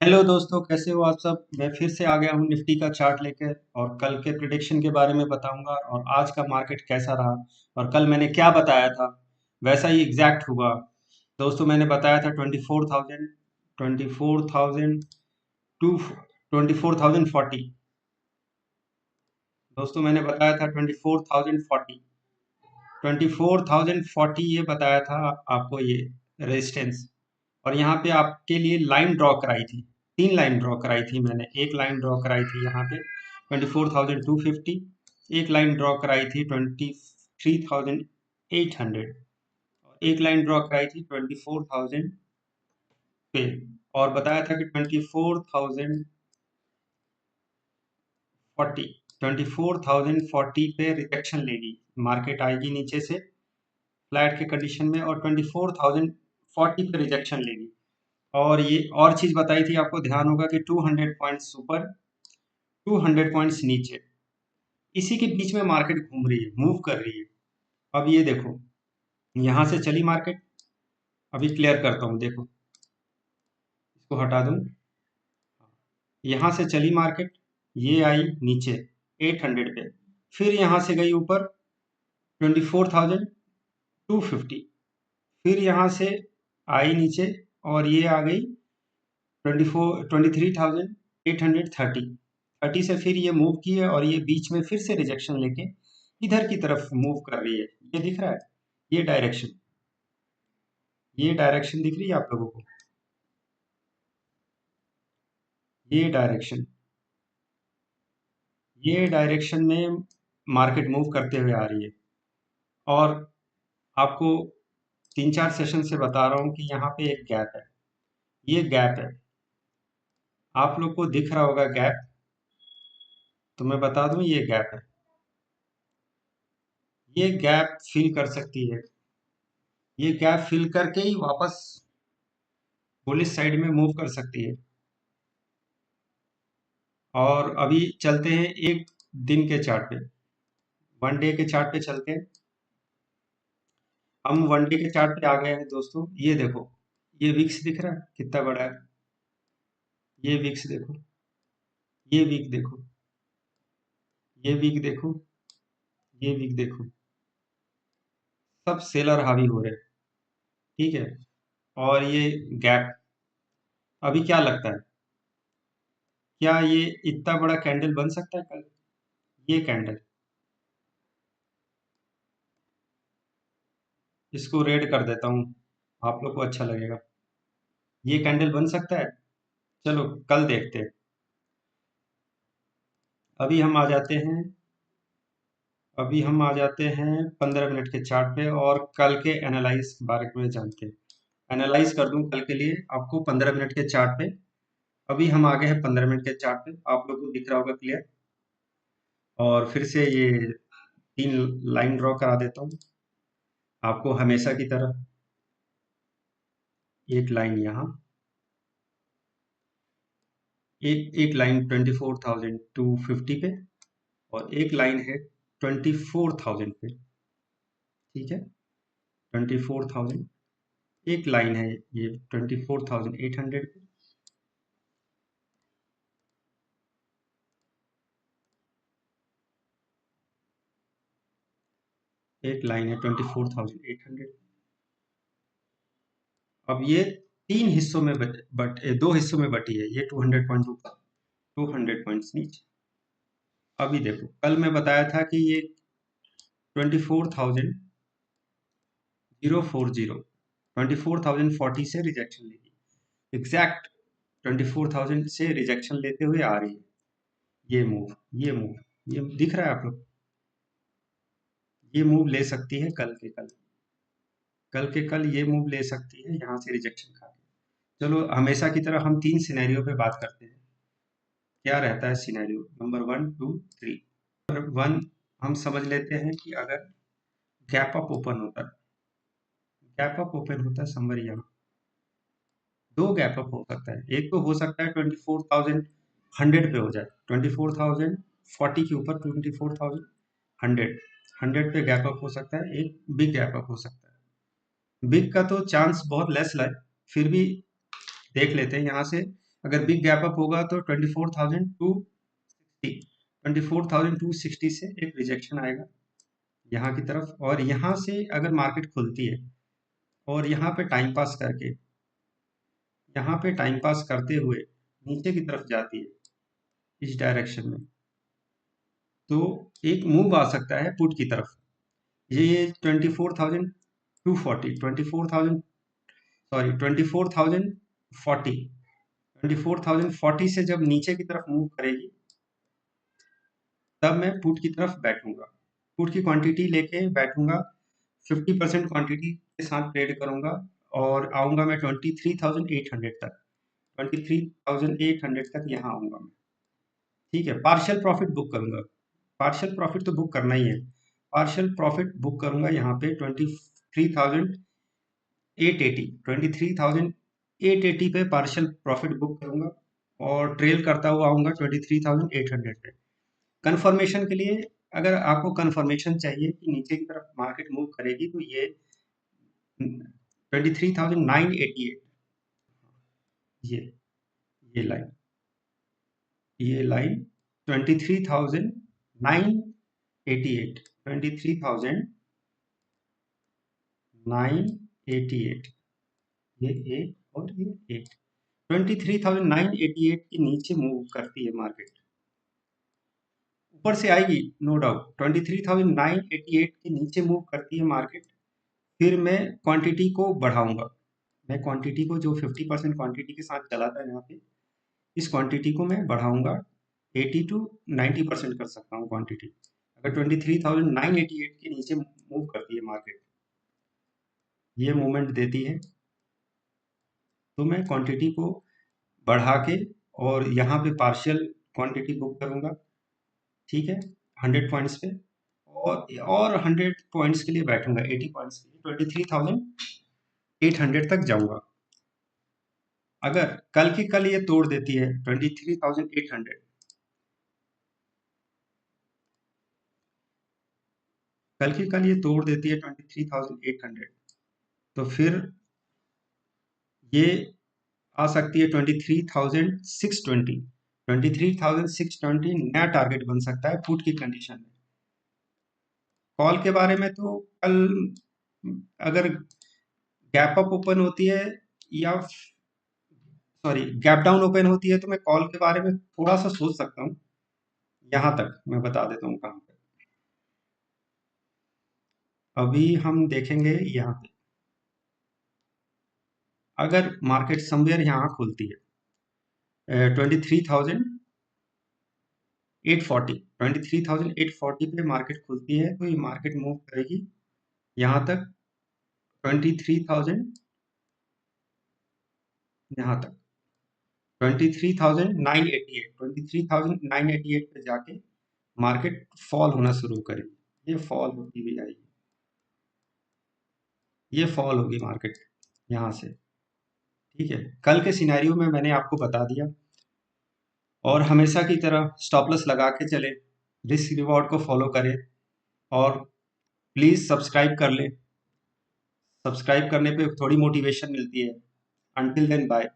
Hello दोस्तों, कैसे हो आप सब। मैं फिर से आ गया हूँ निफ्टी का चार्ट लेकर और कल के प्रिडिक्शन के बारे में बताऊंगा और आज का मार्केट कैसा रहा और कल मैंने क्या बताया था वैसा ही एग्जैक्ट हुआ। दोस्तों, मैंने बताया था 24,000, 24,000 टू 24,040। दोस्तों, मैंने बताया था 24,040, 24,040 ये बताया था आपको, ये रेजिस्टेंस। और यहाँ पे आपके लिए लाइन ड्रॉ कराई थी, तीन लाइन ड्रॉ कराई थी मैंने। एक लाइन ड्रॉ कराई थी यहाँ पे 24,250, एक लाइन ड्रॉ कराई थी 23,800 और एक लाइन ड्रॉ कराई थी 24,000 पे। और बताया था कि 24,040 पे रिजेक्शन लेगी, मार्केट आएगी नीचे से फ्लैट के कंडीशन में और 24,040 पे रिजेक्शन लेगी। और ये और चीज बताई थी, आपको ध्यान होगा कि 200 पॉइंट्स ऊपर, 200 पॉइंट्स नीचे, इसी के बीच में मार्केट घूम रही है, मूव कर रही है। अब ये देखो, यहां से चली मार्केट। अभी क्लियर करता हूँ, देखो, इसको हटा दूं। यहां से चली मार्केट, ये आई नीचे 800 पे, फिर यहां से गई ऊपर 24,250, फिर यहां से आई नीचे और ये आ गई 23,830, 30 से फिर ये मूव की है और ये बीच में फिर से रिजेक्शन लेके इधर की तरफ मूव कर रही है। ये दिख रहा है, ये डायरेक्शन, ये डायरेक्शन दिख रही है आप लोगों को, ये डायरेक्शन, ये डायरेक्शन में मार्केट मूव करते हुए आ रही है। और आपको तीन चार सेशन से बता रहा हूं कि यहाँ पे एक गैप है, ये गैप है, आप लोग को दिख रहा होगा गैप। तो मैं बता दूं, ये गैप है, ये गैप फिल कर सकती है, ये गैप फिल करके ही वापस बुलिश साइड में मूव कर सकती है। और अभी चलते हैं एक दिन के चार्ट पे, वन डे के चार्ट पे चलते हैं। हम वन डे के चार्ट पे आ गए हैं दोस्तों। ये देखो, ये विक्स दिख रहा है कितना बड़ा है, ये विक्स देखो, ये वीक देखो, ये वीक देखो, ये वीक देखो, सब सेलर हावी हो रहे हैं। ठीक है, और ये गैप, अभी क्या लगता है, क्या ये इतना बड़ा कैंडल बन सकता है कल? ये कैंडल, इसको रेड कर देता हूँ, आप लोग को अच्छा लगेगा। ये कैंडल बन सकता है, चलो कल देखते हैं। अभी हम आ जाते हैं, अभी हम आ जाते हैं 15 मिनट के चार्ट पे और कल के एनालाइज बारे में जानते हैं। एनालाइज कर दूं कल के लिए आपको 15 मिनट के चार्ट पे। अभी हम आ गए हैं 15 मिनट के चार्ट पे, आप लोगों को दिख रहा होगा क्लियर। और फिर से ये तीन लाइन ड्रॉ करा देता हूँ आपको हमेशा की तरह। एक लाइन यहाँ, एक लाइन 24,250 पे और एक लाइन है 24,000 पे। ठीक है, 24,000, एक लाइन है ये 24,800 पे, एक लाइन है 24,800। अब ये तीन हिस्सों में दो हिस्सों में बटी है, ये 200 पॉइंट ऊपर, 200 पॉइंट्स नीचे। अभी देखो, कल मैं बताया था कि ये 24,040, 24,040 से रिजेक्शन लेगी, एग्जैक्ट 24,000 से रिजेक्शन लेते हुए आ रही है। ये मूव, ये मूव, ये दिख रहा है आप लोग, ये मूव ले सकती है कल के कल, कल के कल ये मूव ले सकती है यहाँ से रिजेक्शन खा के। चलो हमेशा की तरह हम तीन सिनेरियो पे बात करते हैं। क्या रहता है सिनेरियो नंबर 1, 2, 3। नंबर 1, हम समझ लेते हैं कि अगर गैप अप ओपन होता है, गैप अप ओपन होता है समर यहाँ, दो गैप अप हो सकता है। एक तो हो सकता है 24,100 पे हो जाए, 24,040 के ऊपर 24,100, 100 पे गैप अप हो सकता है, एक बिग गैप अप हो सकता है। बिग का तो चांस बहुत लेस है, फिर भी देख लेते हैं यहाँ से। अगर बिग गैप अप होगा तो 24,260 से एक रिजेक्शन आएगा यहाँ की तरफ, और यहाँ से अगर मार्केट खुलती है और यहाँ पे टाइम पास करके, यहाँ पे टाइम पास करते हुए नीचे की तरफ जाती है इस डायरेक्शन में, तो एक मूव आ सकता है पुट की तरफ। ये 24,240 24,000 सॉरी 24,040 24,040 से जब नीचे की तरफ मूव करेगी तब मैं पुट की तरफ बैठूंगा, पुट की क्वांटिटी लेके बैठूंगा, 50% क्वांटिटी के साथ ट्रेड करूंगा और आऊंगा मैं 23,800 तक, 23,800 तक यहाँ आऊंगा मैं। ठीक है, पार्शियल प्रॉफिट बुक करूंगा, पार्शियल प्रॉफिट तो बुक करना ही है, पार्शियल प्रॉफिट बुक करूंगा यहाँ पे 23,880 पे पार्शियल प्रॉफिट बुक करूंगा और ट्रेल करता हुआ आऊंगा 23,800 पे। कंफर्मेशन के लिए, अगर आपको कंफर्मेशन चाहिए कि नीचे की तरफ मार्केट मूव करेगी, तो ये 23,988, ये ये लाइन, ये लाइन 23,988, 23,988, ये एक और ये एक, 23,988 के नीचे मूव करती है मार्केट, ऊपर से आएगी नो डाउट, 23,988 के नीचे मूव करती है मार्केट, फिर मैं क्वांटिटी को बढ़ाऊंगा, मैं क्वांटिटी को जो 50% क्वांटिटी के साथ चला था यहाँ पे, इस क्वांटिटी को मैं बढ़ाऊंगा, 80 टू 90% कर सकता हूँ क्वांटिटी। अगर 23,988 के नीचे मूव करती है मार्केट, ये मूवमेंट देती है, तो मैं क्वांटिटी को बढ़ा के और यहाँ पे पार्शियल क्वांटिटी बुक करूंगा, ठीक है, 100 पॉइंट्स पे, और 100 पॉइंट्स के लिए बैठूंगा, 80 पॉइंट्स के लिए 23,800 तक जाऊंगा। अगर कल की कल ये तोड़ देती है 23,800, कल की कल ये तोड़ देती है 23,800, तो फिर ये आ सकती है 23,620, 23,620 नया टारगेट बन सकता है पुट की कंडीशन में। कॉल के बारे में तो कल अगर गैप अप ओपन होती है या सॉरी गैप डाउन ओपन होती है, तो मैं कॉल के बारे में थोड़ा सा सोच सकता हूँ, यहाँ तक मैं बता देता हूँ कहाँ पे। अभी हम देखेंगे यहाँ पे, अगर मार्केट समवेयर यहाँ खुलती है 23,840 पे मार्केट खुलती है, तो ये मार्केट मूव करेगी यहाँ तक 23,000, यहाँ तक 23,988 पे जाके मार्केट फॉल होना शुरू करेगी, ये फॉल होती भी आएगी, ये फॉल होगी मार्केट यहाँ से। ठीक है, कल के सिनेरियो में मैंने आपको बता दिया, और हमेशा की तरह स्टॉप लॉस लगा के चले, रिस्क रिवॉर्ड को फॉलो करें, और प्लीज़ सब्सक्राइब कर लें, सब्सक्राइब करने पे थोड़ी मोटिवेशन मिलती है। Until then bye.